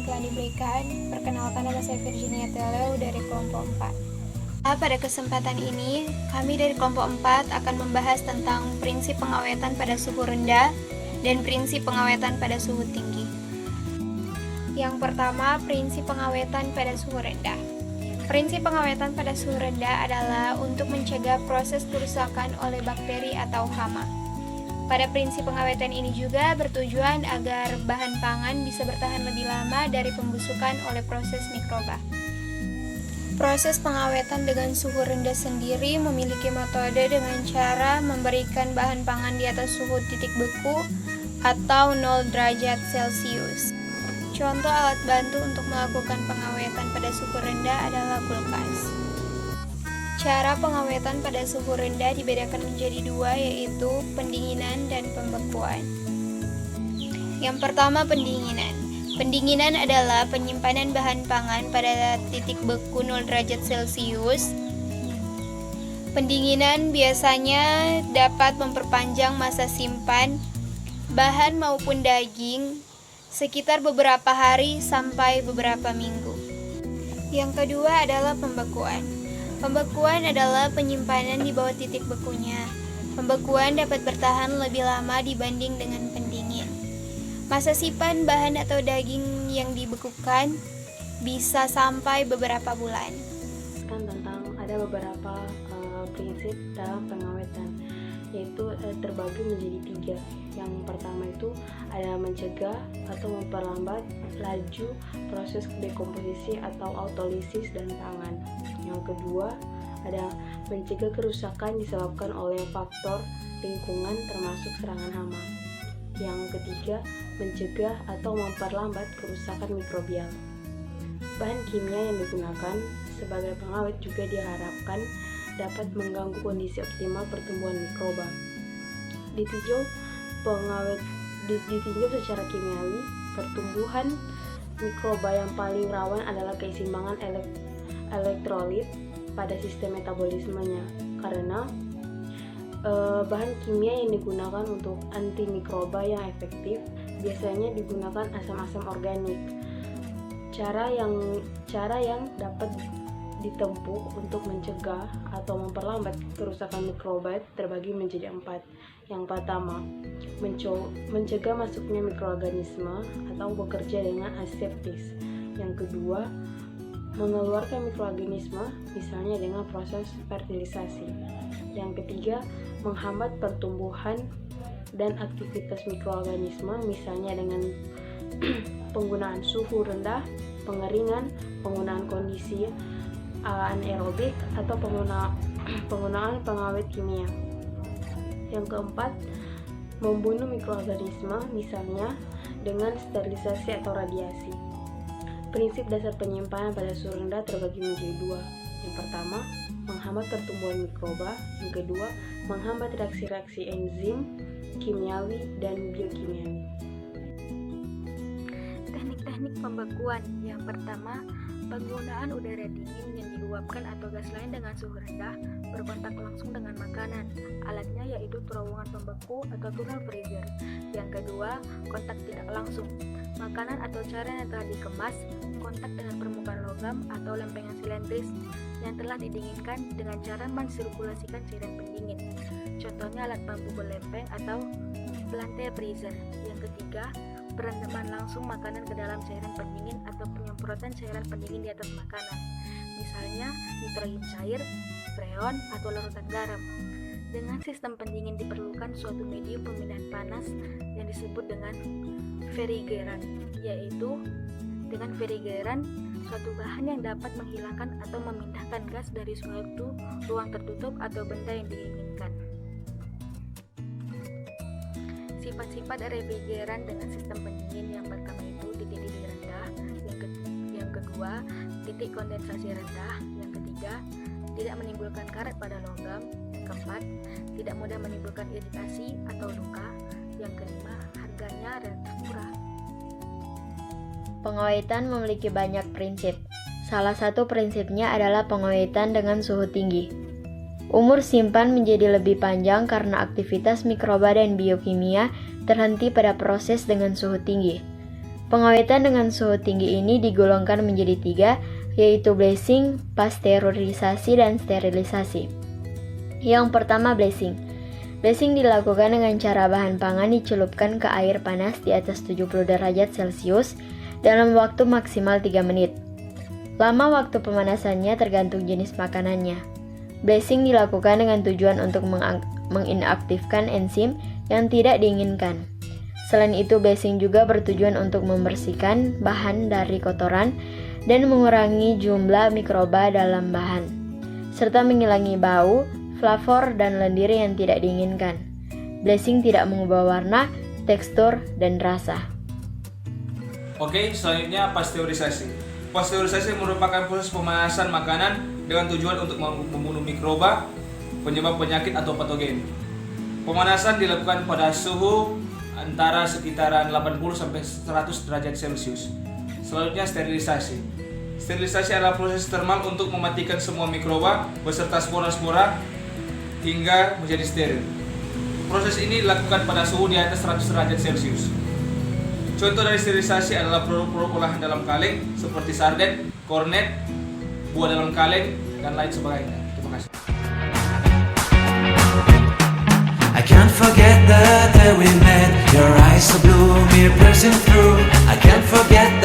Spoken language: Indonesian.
telah diberikan. Perkenalkan, nama saya Virginia Teleo dari kelompok 4. Pada kesempatan ini, kami dari kelompok 4 akan membahas tentang prinsip pengawetan pada suhu rendah dan prinsip pengawetan pada suhu tinggi. Yang pertama, prinsip pengawetan pada suhu rendah. Prinsip pengawetan pada suhu rendah adalah untuk mencegah proses kerusakan oleh bakteri atau hama. Pada prinsip pengawetan ini juga bertujuan agar bahan pangan bisa bertahan lebih lama dari pembusukan oleh proses mikroba. Proses pengawetan dengan suhu rendah sendiri memiliki metode dengan cara memberikan bahan pangan di atas suhu titik beku atau 0 derajat Celcius. Contoh alat bantu untuk melakukan pengawetan pada suhu rendah adalah kulkas. Cara pengawetan pada suhu rendah dibedakan menjadi dua, yaitu pendinginan dan pembekuan. Yang pertama, pendinginan. Pendinginan adalah penyimpanan bahan pangan pada titik beku 0 derajat Celcius. Pendinginan biasanya dapat memperpanjang masa simpan bahan maupun daging sekitar beberapa hari sampai beberapa minggu. Yang kedua adalah pembekuan. Pembekuan adalah penyimpanan di bawah titik bekunya. Pembekuan dapat bertahan lebih lama dibanding dengan pendingin. Masa simpan bahan atau daging yang dibekukan bisa sampai beberapa bulan. Tentang ada beberapa prinsip dalam pengawetan, yaitu terbagi menjadi 3. Yang pertama itu ada mencegah atau memperlambat laju proses dekomposisi atau autolisis dan pangan. Yang kedua ada mencegah kerusakan disebabkan oleh faktor lingkungan termasuk serangan hama. Yang ketiga, mencegah atau memperlambat kerusakan mikrobial. Bahan kimia yang digunakan sebagai pengawet juga diharapkan dapat mengganggu kondisi optimal pertumbuhan mikroba. Ditinjau secara kimiawi, pertumbuhan mikroba yang paling rawan adalah keseimbangan elektrolit pada sistem metabolismenya, karena bahan kimia yang digunakan untuk antimikroba yang efektif biasanya digunakan asam-asam organik. Cara yang dapat ditempuh untuk mencegah atau memperlambat kerusakan mikroba terbagi menjadi 4. Yang pertama, mencegah masuknya mikroorganisme atau bekerja dengan aseptis. Yang kedua, mengeluarkan mikroorganisme misalnya dengan proses fertilisasi. Yang ketiga, menghambat pertumbuhan dan aktivitas mikroorganisme misalnya dengan penggunaan suhu rendah, pengeringan, penggunaan kondisi anaerobik atau penggunaan pengawet kimia. Yang keempat, membunuh mikroorganisme misalnya dengan sterilisasi atau radiasi. Prinsip dasar penyimpanan pada suhu rendah terbagi menjadi 2. Yang pertama, menghambat pertumbuhan mikroba. Yang kedua, menghambat reaksi-reaksi enzim, kimiawi, dan biokimiawi. Teknik pembekuan. Yang pertama, penggunaan udara dingin yang diuapkan atau gas lain dengan suhu rendah berkontak langsung dengan makanan. Alatnya yaitu terowongan pembeku atau tunnel freezer. Yang kedua, kontak tidak langsung. Makanan atau cairan yang telah dikemas kontak dengan permukaan logam atau lempengan silindris yang telah didinginkan dengan cara mensirkulasikan cairan pendingin. Contohnya alat bambu berlempeng atau planter freezer. Yang ketiga, perendaman langsung makanan ke dalam cairan pendingin atau penyemprotan cairan pendingin di atas makanan, misalnya nitrogen cair, freon, atau larutan garam. Dengan sistem pendingin diperlukan suatu medium pemindahan panas yang disebut dengan refrigeran, yaitu dengan refrigeran suatu bahan yang dapat menghilangkan atau memindahkan gas dari suatu ruang tertutup atau benda yang diinginkan. Sifat-sifat refrigeran dengan sistem pendingin yang pertama itu titik didih rendah, yang kedua titik kondensasi rendah, yang ketiga tidak menimbulkan karat pada logam, yang keempat tidak mudah menimbulkan iritasi atau luka, yang kelima harganya relatif murah. Pengawetan memiliki banyak prinsip. Salah satu prinsipnya adalah pengawetan dengan suhu tinggi. Umur simpan menjadi lebih panjang karena aktivitas mikroba dan biokimia terhenti pada proses dengan suhu tinggi. Pengawetan dengan suhu tinggi ini digolongkan menjadi 3, yaitu blazing, pasteurisasi, dan sterilisasi. Yang pertama, blazing. Blazing dilakukan dengan cara bahan pangan dicelupkan ke air panas di atas 70 derajat Celcius dalam waktu maksimal 3 menit. Lama waktu pemanasannya tergantung jenis makanannya. Blazing dilakukan dengan tujuan untuk menginaktifkan enzim yang tidak diinginkan. Selain itu, blazing juga bertujuan untuk membersihkan bahan dari kotoran dan mengurangi jumlah mikroba dalam bahan, serta menghilangi bau, flavor, dan lendir yang tidak diinginkan. Blazing tidak mengubah warna, tekstur, dan rasa. Oke, selanjutnya pasteurisasi. Pasteurisasi merupakan proses pemanasan makanan dengan tujuan untuk membunuh mikroba, penyebab penyakit atau patogen. Pemanasan dilakukan pada suhu antara sekitaran 80 sampai 100 derajat Celcius. Selanjutnya sterilisasi. Sterilisasi adalah proses termal untuk mematikan semua mikroba beserta spora-spora hingga menjadi steril. Proses ini dilakukan pada suhu di atas 100 derajat Celcius. Contoh dari sterilisasi adalah produk-produk olahan dalam kaleng seperti sarden, kornet, buah dalam kaleng, dan lain sebagainya. Terima kasih. I can't forget the day we met. Your eyes so blue, me piercing through. I can't forget the